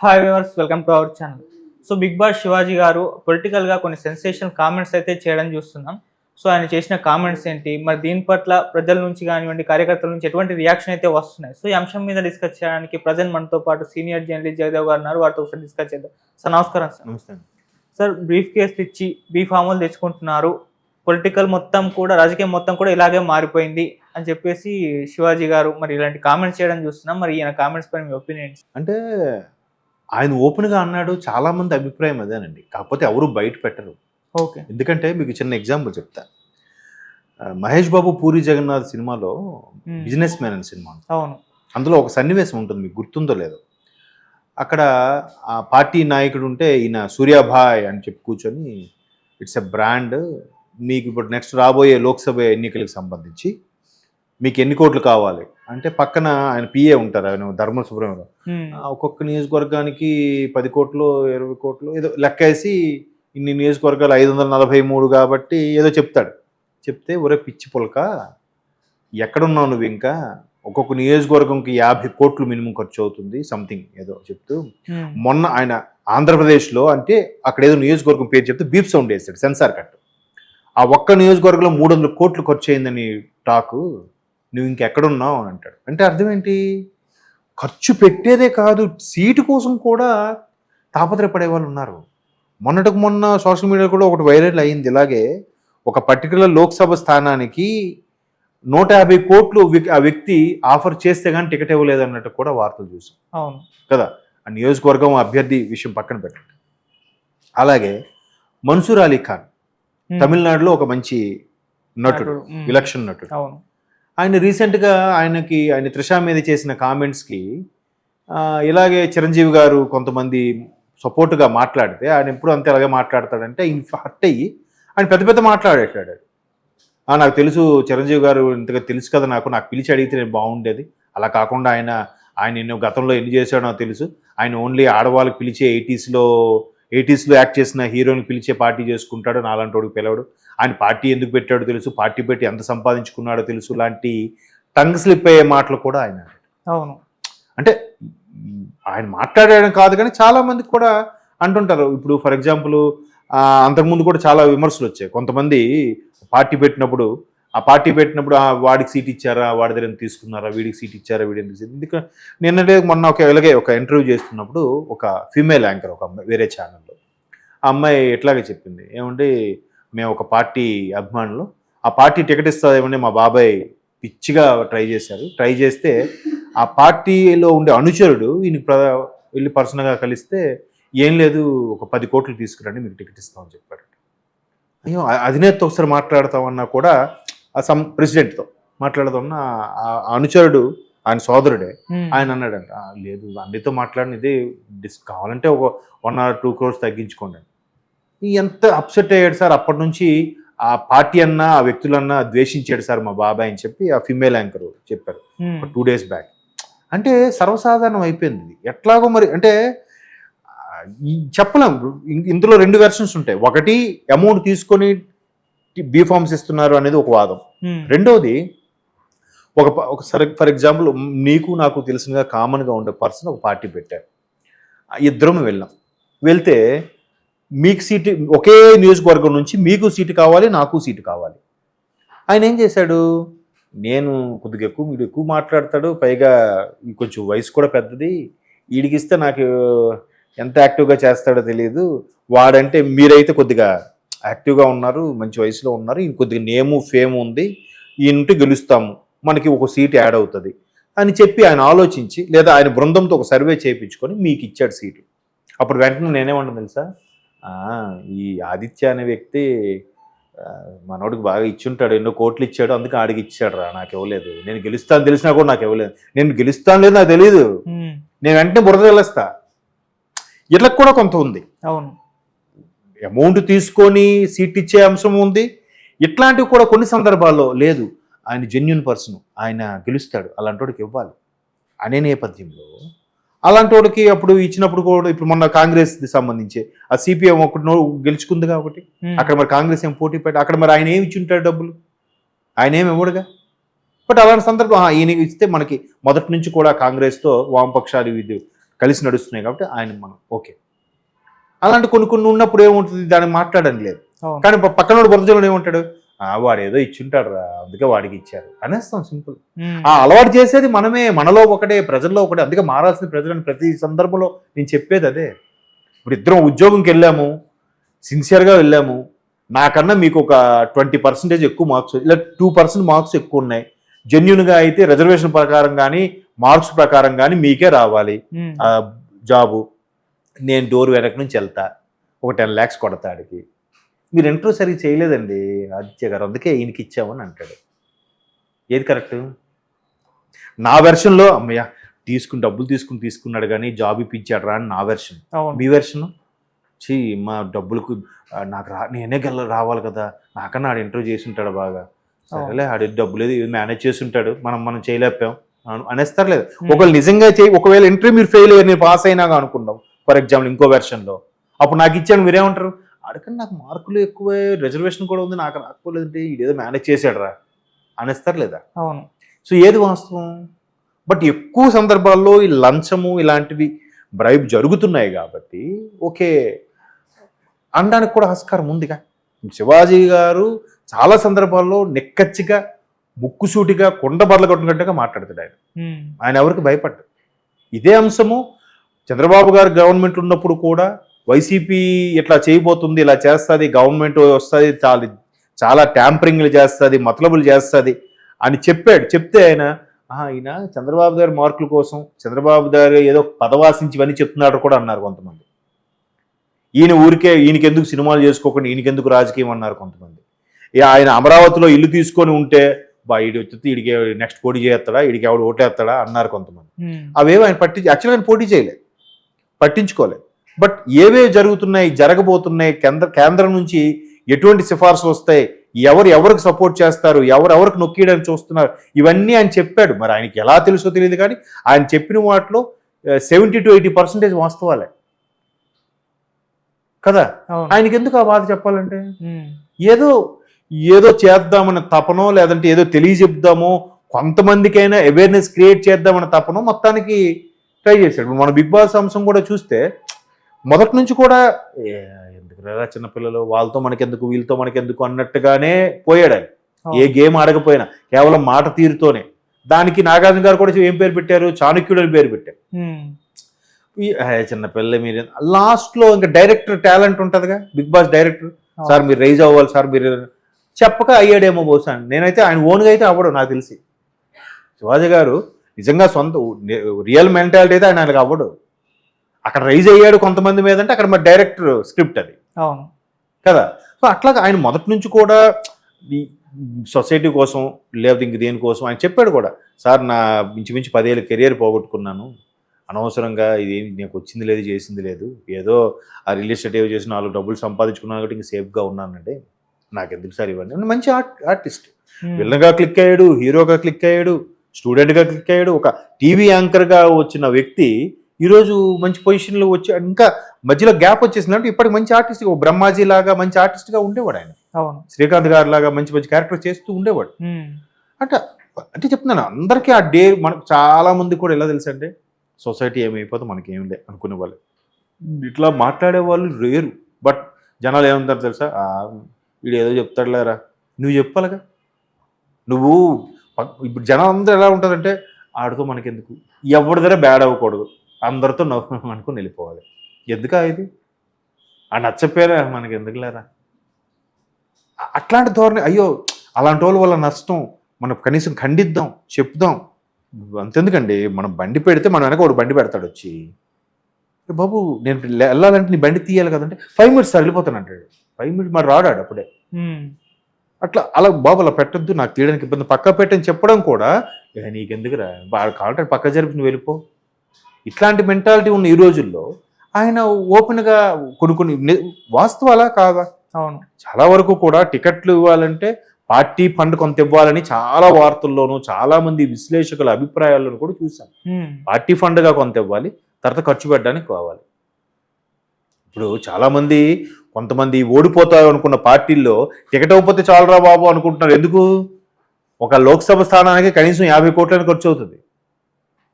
Hi viewers, welcome to our channel. So Bigg Boss Shivaji garu పొలిటికల్గా కొన్ని sensational comments అయితే చేయడం చూస్తున్నాం. సో ఆయన చేసిన కామెంట్స్ ఏంటి, మరి దీని పట్ల ప్రజల నుంచి కానివ్వండి, కార్యకర్తల నుంచి ఎటువంటి రియాక్షన్ అయితే వస్తున్నాయి. సో ఈ అంశం మీద డిస్కస్ చేయడానికి ప్రజెంట్ మనతో పాటు సీనియర్ జర్నలిస్ట్ జయదేవ్ గారు ఉన్నారు. వారితో ఒకసారి డిస్కస్ చేద్దాం. సార్ నమస్కారం. సార్ నమస్తే. సార్ బ్రీఫ్ కేసులు ఇచ్చి బీఫాములు తెచ్చుకుంటున్నారు, పొలిటికల్ మొత్తం కూడా, రాజకీయం మొత్తం కూడా ఇలాగే మారిపోయింది అని చెప్పేసి శివాజీ గారు మరి ఇలాంటి కామెంట్స్ చేయడం చూస్తున్నాం. మరి ఈయన కామెంట్స్ పైన మీ ఒపీనియన్స్? అంటే ఆయన ఓపెన్గా అన్నాడు, చాలా మంది అభిప్రాయం అదేనండి. కాకపోతే ఎవరు బయట పెట్టరు. ఓకే. ఎందుకంటే మీకు చిన్న ఎగ్జాంపుల్ చెప్తా. మహేష్ బాబు పూరి జగన్నాథ్ సినిమాలో బిజినెస్ మ్యాన్ అనే సినిమా, అవును, అందులో ఒక సన్నివేశం ఉంటుంది, మీకు గుర్తుందో లేదో. అక్కడ ఆ పార్టీ నాయకుడు ఉంటే ఈయన సూర్యాభాయ్ అని చెప్పి కూర్చొని, ఇట్స్ ఎ బ్రాండ్, మీకు ఇప్పుడు నెక్స్ట్ రాబోయే లోక్సభ ఎన్నికలకు సంబంధించి మీకు ఎన్ని కోట్లు కావాలి అంటే, పక్కన ఆయన పిఏ ఉంటారు, ఆయన ధర్మ సుబ్రహ్మణ్యం, ఒక్కొక్క నియోజకవర్గానికి 10 కోట్లు 20 కోట్లు ఏదో లెక్కేసి, ఇన్ని నియోజకవర్గాలు 543 కాబట్టి ఏదో చెప్తాడు. చెప్తే ఒరే పిచ్చి పులక, ఎక్కడున్నావు నువ్వు, ఇంకా ఒక్కొక్క నియోజకవర్గంకి 50 కోట్లు మినిమం ఖర్చు అవుతుంది సంథింగ్ ఏదో చెప్తూ, మొన్న ఆయన ఆంధ్రప్రదేశ్లో అంటే అక్కడ ఏదో నియోజకవర్గం పేరు చెప్తే బీప్ సౌండ్ వేస్తాడు, సెన్సార్ కట్. ఆ ఒక్క నియోజకవర్గంలో 300 కోట్లు ఖర్చు అయిందని టాకు, నువ్వు ఇంకెక్కడున్నావు అని అంటాడు. అంటే అర్థం ఏంటి? ఖర్చు పెట్టేదే కాదు, సీటు కోసం కూడా తాపత్రయపడే వాళ్ళు ఉన్నారు. మొన్నటికి మొన్న సోషల్ మీడియా కూడా ఒకటి వైరల్ అయింది. ఇలాగే ఒక పర్టికులర్ లోక్సభ స్థానానికి 150 కోట్లు ఆ వ్యక్తి ఆఫర్ చేస్తే కానీ టికెట్ ఇవ్వలేదు అన్నట్టు కూడా వార్తలు చూసాం. అవును కదా, ఆ నియోజకవర్గం అభ్యర్థి విషయం పక్కన పెట్టండి. అలాగే మన్సూర్ అలీ ఖాన్ తమిళనాడులో ఒక మంచి నటుడు, విలక్షణ నటుడు. అవును. ఆయన రీసెంట్గా ఆయన త్రిషా మీద చేసిన కామెంట్స్కి ఇలాగే చిరంజీవి గారు కొంతమంది సపోర్ట్గా మాట్లాడితే, ఆయన ఎప్పుడు అంతే అలాగే మాట్లాడతాడంటే హర్ట్ అయ్యి ఆయన పెద్ద పెద్ద మాట్లాడేటాడు. నాకు తెలుసు చిరంజీవి గారు ఇంతగా తెలుసు కదా, నాకు పిలిచి అడిగితే నేను బాగుండేది, అలా కాకుండా ఆయన ఎన్నో గతంలో ఎన్ని చేశాడో నాకు తెలుసు, ఆయన ఓన్లీ ఆడవాళ్ళకి పిలిచే 80స్లో యాక్ట్ చేసిన హీరోని పిలిచే పార్టీ చేసుకుంటాడు, నాలాంటి వాడికి పిలవడు, ఆయన పార్టీ ఎందుకు పెట్టాడో తెలుసు, పార్టీ పెట్టి ఎంత సంపాదించుకున్నాడో తెలుసు, లాంటి టంగ్ స్లిప్ అయ్యే మాటలు కూడా ఆయన. అవును. అంటే ఆయన మాట్లాడడం కాదు కానీ చాలా మందికి కూడా అంటుంటారు. ఇప్పుడు ఫర్ ఎగ్జాంపుల్ అంతకుముందు కూడా చాలా విమర్శలు వచ్చాయి. కొంతమంది పార్టీ పెట్టినప్పుడు వాడికి సీట్ ఇచ్చారా, వాడి దగ్గర తీసుకున్నారా, వీడికి సీట్ ఇచ్చారా, వీడి ఎందుకు. నిన్ననే మొన్న ఇలాగే ఒక ఇంటర్వ్యూ చేస్తున్నప్పుడు ఒక ఫీమేల్ యాంకర్, ఒక అమ్మాయి వేరే ఛానల్లో, ఆ అమ్మాయి ఎట్లాగే చెప్పింది, ఏమంటే మేము ఒక పార్టీ అభిమానులు, ఆ పార్టీ టికెట్ ఇస్తుందేమంటే మా బాబాయ్ పిచ్చిగా ట్రై చేస్తే ఆ పార్టీలో ఉండే అనుచరుడు ఈయనకి వెళ్ళి పర్సనల్గా కలిస్తే, ఏం లేదు ఒక 10 కోట్లు తీసుకురండి మీకు టికెట్ ఇస్తామని చెప్పాడు. అయ్యో, అధినేతతో ఒకసారి మాట్లాడతామన్నా కూడా ప్రెసిడెంట్తో మాట్లాడదామన్నా అనుచరుడు ఆయన సోదరుడే, ఆయన అన్నాడంట, లేదు అన్నితో మాట్లాడిన ఇదే కావాలంటే ఒక 1 or 2 crores తగ్గించుకోండి. ఎంత అప్సెట్ అయ్యాడు సార్. అప్పటి నుంచి ఆ పార్టీ అన్నా ఆ వ్యక్తులన్నా ద్వేషించాడు సార్ మా బాబాయ్ అని చెప్పి ఆ ఫిమేల్ యాంకర్ చెప్పారు 2 days బ్యాక్. అంటే సర్వసాధారణం అయిపోయింది. ఎట్లాగో మరి అంటే చెప్పలేం. ఇందులో 2 వెర్షన్స్ ఉంటాయి. ఒకటి, అమౌంట్ తీసుకొని బీఫామ్స్ ఇస్తున్నారు అనేది ఒక వాదం. రెండవది, ఫర్ ఎగ్జాంపుల్ నీకు నాకు తెలిసినగా కామన్గా ఉండే పర్సన్ ఒక పార్టీ పెట్టారు, ఇద్దరం వెళ్తే మీకు సీటు, ఒకే నియోజకవర్గం నుంచి మీకు సీటు కావాలి, నాకు సీటు కావాలి. ఆయన ఏం చేశాడు, నేను కొద్దిగా వీడు ఎక్కువ మాట్లాడతాడు, పైగా కొంచెం వయసు కూడా పెద్దది, వీడికిస్తే నాకు ఎంత యాక్టివ్గా చేస్తాడో తెలియదు, వాడంటే మీరైతే కొద్దిగా యాక్టివ్గా ఉన్నారు, మంచి వయసులో ఉన్నారు, ఈయన కొద్దిగా నేము ఫేమ్ ఉంది, ఈయనంటే గెలుస్తాము, మనకి ఒక సీట్ యాడ్ అవుతుంది అని చెప్పి ఆయన ఆలోచించి, లేదా ఆయన బృందంతో ఒక సర్వే చేయించుకొని మీకు ఇచ్చాడు సీటు. అప్పుడు వెంటనే నేనేమన్నా తెలుసా, ఈ ఆదిత్య అనే వ్యక్తి మనోడికి బాగా ఇచ్చుంటాడు, ఎన్నో కోట్లు ఇచ్చాడు, అందుకే ఆడికి ఇచ్చాడు రా, నాకు ఇవ్వలేదు, నేను గెలుస్తాను తెలిసినా కూడా నాకు ఇవ్వలేదు, నేను గెలుస్తాను లేదు నాకు తెలియదు, నేను వెంటనే బురద వెళ్ళేస్తా. ఇట్లా కూడా కొంత ఉంది. అవును, అమౌంట్ తీసుకొని సీట్ ఇచ్చే అంశం ఉంది. ఇట్లాంటివి కూడా కొన్ని సందర్భాల్లో లేదు, ఆయన జెన్యున్ పర్సన్, ఆయన గెలుస్తాడు, అలాంటి వాడికి ఇవ్వాలి అనే నేపథ్యంలో అలాంటి వాడికి అప్పుడు ఇచ్చినప్పుడు కూడా, ఇప్పుడు మొన్న కాంగ్రెస్ సంబంధించి ఆ సిపిఎం ఒకటి గెలుచుకుంది కాబట్టి అక్కడ మరి కాంగ్రెస్ ఏం పోటీ పెట్టి అక్కడ మరి ఆయన ఏమి ఇచ్చి ఉంటాడు డబ్బులు, ఆయన ఏమి ఇవ్వడుగా. బట్ అలాంటి సందర్భం ఈయన ఇస్తే మనకి మొదటి నుంచి కూడా కాంగ్రెస్తో వామపక్షాలు ఇది కలిసి నడుస్తున్నాయి కాబట్టి ఆయన మనం ఓకే. అలాంటి కొన్ని ఉన్నప్పుడు ఏముంటుంది, దాన్ని మాట్లాడడం లేదు. కానీ పక్కన బురదజలో ఏముంటాడు, వాడు ఏదో ఇచ్చుంటాడు రా అందుకే వాడికి ఇచ్చారు అనేస్తాం, సింపుల్. ఆ అలవాటు చేసేది మనమే, మనలో ఒకటే, ప్రజల్లో ఒకటే. అందుకే మారాల్సిన ప్రజలని ప్రతి సందర్భంలో నేను చెప్పేది అదే. ఇప్పుడు ఇద్దరం ఉద్యోగంకి వెళ్ళాము, సిన్సియర్గా వెళ్ళాము, నాకన్నా మీకు ఒక 20% ఎక్కువ మార్క్స్, ఇలా 2% మార్క్స్ ఎక్కువ ఉన్నాయి, జెన్యున్గా అయితే రిజర్వేషన్ ప్రకారం కానీ మార్క్స్ ప్రకారం కానీ మీకే రావాలి జాబు. నేను డోర్ వెనక నుంచి వెళ్తా, ఒక 10 lakhs కొడతాడికి. మీరు ఇంటర్వ్యూ సరిగ్గా చేయలేదండి ఆదిత్య గారు, అందుకే ఈయనకి ఇచ్చామని అంటాడు. ఏది కరెక్ట్? నా వెర్షన్లో అమ్మయ్య డబ్బులు తీసుకున్నాడు కానీ జాబ్ ఇప్పించాడు రా అని నా వెర్షన్. మీ వెర్షన్ మా డబ్బులకు నాకు నేనే రావాలి కదా, నాకన్నా ఆడు ఇంటర్వ్యూ చేసి ఉంటాడు బాగా, సరేలే ఆడి డబ్బులు ఏది మేనేజ్ చేసి ఉంటాడు, మనం చేయలేపాం అనేస్తారు. లేదు ఒకవేళ నిజంగా ఒకవేళ ఇంటర్వ్యూ మీరు ఫెయిల్ అయ్యారు, నేను పాస్ అయినాగా అనుకుందాం ఫర్ ఎగ్జాంపుల్ ఇంకో వెర్షన్లో, అప్పుడు నాకు ఇచ్చాను మీరేమంటారు, అడగండి నాకు మార్కులు ఎక్కువే రిజర్వేషన్ కూడా ఉంది నాకు రాకపోలేదంటే ఇదేదో మేనేజ్ చేశాడు రా అనేస్తారు లేదా? అవును. సో ఏది వాస్తవం? బట్ ఎక్కువ సందర్భాల్లో ఈ లంచము ఇలాంటివి బ్రైబ్ జరుగుతున్నాయి కాబట్టి ఓకే అనడానికి కూడా ఆస్కారం ఉందిగా. శివాజీ గారు చాలా సందర్భాల్లో నిక్కచ్చిగా ముక్కుసూటిగా కొండ బర్ల కొట్టినట్టుగా మాట్లాడతాడు ఆయన ఎవరికి భయపడ్డాడు. ఇదే అంశము చంద్రబాబు గారు గవర్నమెంట్ ఉన్నప్పుడు కూడా వైసీపీ ఇట్లా చేయబోతుంది, ఇలా చేస్తుంది, గవర్నమెంట్ వస్తుంది, చాలా ట్యాంపరింగ్లు చేస్తుంది, మతలబులు చేస్తుంది అని చెప్తే ఆయన చంద్రబాబు గారి మార్కుల కోసం చంద్రబాబు గారు ఏదో పదవాసించి ఇవన్నీ చెప్తున్నాడు కూడా అన్నారు కొంతమంది. ఈయనకెందుకు సినిమాలు చేసుకోకుండా ఈయనకెందుకు రాజకీయం అన్నారు కొంతమంది. ఆయన అమరావతిలో ఇల్లు తీసుకొని ఉంటే ఈడి వచ్చి ఈడికి నెక్స్ట్ పోటీ చేస్తాడా, ఈడికి ఎవడు ఓటేస్తాడా అన్నారు కొంతమంది. అవేవో ఆయన యాక్చువల్గా ఆయన పోటీ చేయలేదు, పట్టించుకోలేదు. బట్ ఏవేవి జరుగుతున్నాయి, జరగబోతున్నాయి, కేంద్రం నుంచి ఎటువంటి సిఫార్సులు వస్తాయి, ఎవరికి సపోర్ట్ చేస్తారు, ఎవరికి నొక్కియడానికి చూస్తున్నారు, ఇవన్నీ ఆయన చెప్పాడు. మరి ఆయనకి ఎలా తెలుసో తెలియదు కానీ ఆయన చెప్పిన వాటిలో 70 to 80% వాస్తవాలే కదా. ఆయనకి ఎందుకు ఆ బాధ చెప్పాలంటే ఏదో చేద్దామన్న తపనో, లేదంటే ఏదో తెలియజెప్దామో, కొంతమందికైనా అవేర్నెస్ క్రియేట్ చేద్దామన్న తపనో మొత్తానికి ట్రై చేశాడు. మన బిగ్ బాస్ అంశం కూడా చూస్తే మొదటి నుంచి కూడా ఎందుకు రా చిన్నపిల్లలు, వాళ్ళతో మనకెందుకు వీళ్ళతో మనకెందుకు అన్నట్టుగానే పోయాడు ఆయన. ఏ గేమ్ ఆడకపోయినా కేవలం మాట తీరుతోనే. దానికి నాగార్జున గారు కూడా ఏం పేరు పెట్టారు, చాణక్యుడు అని పేరు పెట్టారు. చిన్నపిల్లలే మీరు. లాస్ట్లో ఇంకా డైరెక్టర్ టాలెంట్ ఉంటుందిగా, బిగ్ బాస్ డైరెక్టర్, సార్ మీరు రైజ్ అవ్వాలి సార్ మీరు చెప్పక అయ్యాడేమో బహుశా. నేనైతే ఆయన ఓన్గా అయితే అవ్వడు నాకు తెలిసి. శివాజీ గారు నిజంగా సొంత రియల్ మెంటాలిటీ అయితే ఆయనకు అవ్వడు. అక్కడ రైజ్ అయ్యాడు కొంతమంది మీద అంటే అక్కడ మరి డైరెక్టర్ స్క్రిప్ట్ అది కదా. సో అట్లాగా ఆయన మొదటి నుంచి కూడా ఈ సొసైటీ కోసం లేకపోతే ఇంక దేనికోసం ఆయన చెప్పాడు కూడా, సార్ నా మించుమించు 10 ఏళ్ళ కెరియర్ పోగొట్టుకున్నాను, అనవసరంగా ఇది నాకు వచ్చింది లేదు చేసింది లేదు, ఏదో ఆ రియల్ ఎస్టేట్ ఏవో చేసి 4 డబ్బులు సంపాదించుకున్నాను కాబట్టి ఇంక సేఫ్గా ఉన్నానంటే నాకు ఎందుకు సార్ ఇవ్వండి. మంచి ఆర్టిస్ట్, విలన్గా క్లిక్ అయ్యాడు, హీరోగా క్లిక్ అయ్యాడు, స్టూడెంట్గా క్లిక్ అయ్యాడు, ఒక టీవీ యాంకర్గా వచ్చిన వ్యక్తి ఈరోజు మంచి పొజిషన్లో వచ్చి ఇంకా మధ్యలో గ్యాప్ వచ్చేసిందంటే ఇప్పటికి మంచి ఆర్టిస్ట్, బ్రహ్మాజీ లాగా మంచి ఆర్టిస్ట్గా ఉండేవాడు ఆయన. శ్రీకాంత్ గారి లాగా మంచి మంచి క్యారెక్టర్ చేస్తూ ఉండేవాడు. అంటే చెప్తున్నాను అందరికీ ఆ డే. మనకు చాలా మంది కూడా ఎలా తెలుసు అంటే సొసైటీ ఏమైపోతే మనకి ఏం లే అనుకునే వాళ్ళు, ఇట్లా మాట్లాడే వాళ్ళు రేరు. బట్ జనాలు ఏమంటారు తెలుసా, వీడు ఏదో చెప్తాడులేరా, నువ్వు చెప్పాలిగా. నువ్వు ఇప్పుడు జనాలు అందరూ ఎలా ఉంటుందంటే ఆడితో మనకెందుకు, ఎవరి దగ్గర బ్యాడ్ అవ్వకూడదు, అందరితో నవ్వు అనుకుని వెళ్ళిపోవాలి. ఎందుకా ఇది ఆ నచ్చపోయారా మనకి ఎందుకు లేరా అట్లాంటి ధోరణి. అయ్యో అలాంటి వాళ్ళ వల్ల నష్టం, మనం కనీసం ఖండిద్దాం, చెప్దాం. అంతెందుకండి, మనం బండి పెడితే మన వెనక ఒకటి బండి పెడతాడు వచ్చి, బాబు నేను వెళ్ళాలంటే నీ బండి తీయాలి కదంటే 5 minutes వెళ్ళిపోతాను అంటాడు. 5 minutes మరి రాడాడు అప్పుడే. అలా బాబు అలా పెట్టద్దు, నాకు తీయడానికి ఇబ్బంది, పక్క పెట్టని చెప్పడం కూడా నీకెందుకురా, కావాలంటే పక్క జరిపి నువ్వు వెళ్ళిపో. ఇట్లాంటి మెంటాలిటీ ఉన్న ఈ రోజుల్లో ఆయన ఓపెన్గా కొన్ని వాస్తవాలా కాదా? అవును, చాలా వరకు కూడా టికెట్లు ఇవ్వాలంటే పార్టీ ఫండ్ కొంత ఇవ్వాలని చాలా వార్తల్లోనూ చాలా మంది విశ్లేషకుల అభిప్రాయాలను కూడా చూసాం. పార్టీ ఫండ్గా కొంత ఇవ్వాలి, తర్వాత ఖర్చు పెట్టడానికి కావాలి. ఇప్పుడు చాలా మంది కొంతమంది ఓడిపోతారు అనుకున్న పార్టీల్లో టికెట్ ఇవ్వకపోతే చాలరా బాబు అనుకుంటున్నారు. ఎందుకు? ఒక లోక్సభ స్థానానికి కనీసం 50 కోట్లని ఖర్చు అవుతుంది.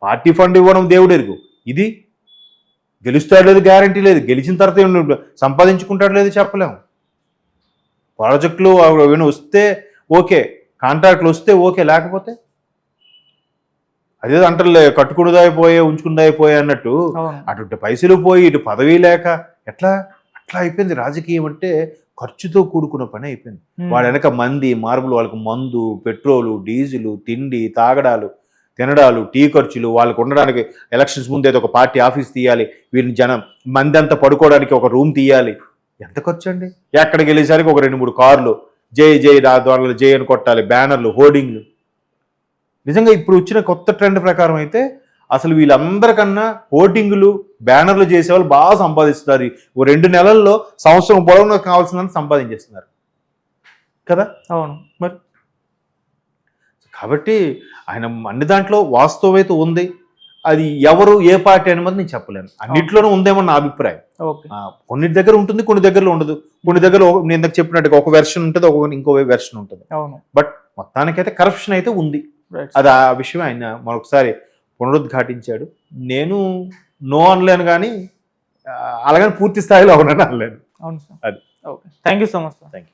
పార్టీ ఫండ్ ఇవ్వడం దేవుడు ఎరుగు. ఇది గెలుస్తాడు లేదు గ్యారంటీ లేదు, గెలిచిన తర్వాత ఏమన్నా సంపాదించుకుంటాడు లేదు చెప్పలేము. ప్రాజెక్టులు ఏమైనా వస్తే ఓకే, కాంట్రాక్ట్లు వస్తే ఓకే, లేకపోతే అదేదో అంటారులే కట్టుకున్నదాయిపోయే ఉంచుకున్నదాయిపోయే అన్నట్టు అవును. అటు పైసలు పోయి ఇటు పదవి లేక ఎట్లా అట్లా అయిపోయింది. రాజకీయం అంటే ఖర్చుతో కూడుకున్న పని అయిపోయింది. వాడు వెనక మంది మార్పులు, వాళ్ళకి మందు, పెట్రోలు, డీజిలు, తిండి, తినడాలు, టీ ఖర్చులు, వాళ్ళకు ఉండడానికి ఎలక్షన్స్ ముందు ఏదో ఒక పార్టీ ఆఫీస్ తీయాలి, వీరిని జనం మంది అంతా పడుకోవడానికి ఒక రూమ్ తీయాలి. ఎంత ఖర్చు అండి? ఎక్కడికి వెళ్ళేసరికి ఒక 2-3 కార్లు, జై జై రాద్వారాలు జై అని కొట్టాలి, బ్యానర్లు, హోర్డింగ్లు. నిజంగా ఇప్పుడు వచ్చిన కొత్త ట్రెండ్ ప్రకారం అయితే అసలు వీళ్ళందరికన్నా హోర్డింగ్లు, బ్యానర్లు చేసేవాళ్ళు బాగా సంపాదిస్తున్నారు. 2 నెలల్లో సంవత్సరం పొడవునా కావాల్సిందని సంపాదించేస్తున్నారు కదా. అవును. మరి కాబట్టి ఆయన అన్ని దాంట్లో వాస్తవం అయితే ఉంది. అది ఎవరు ఏ పార్టీ అని మాత్రం నేను చెప్పలేను. అన్నిట్లోనూ ఉందేమో నా అభిప్రాయం. కొన్నిటి దగ్గర ఉంటుంది, కొన్ని దగ్గరలో ఉండదు. కొన్ని దగ్గర నేను ఇందాక చెప్పినట్టుగా ఒక వెర్షన్ ఉంటుంది, ఇంకో వెర్షన్ ఉంటుంది. బట్ మొత్తానికైతే కరప్షన్ అయితే ఉంది. అది ఆ విషయం ఆయన మరొకసారి పునరుద్ఘాటించాడు. నేను నో అనలేను, కానీ అలాగని పూర్తి స్థాయిలో అవునని అనలేను. అవును సార్. అది. Okay, thank you so much sir. Thank you.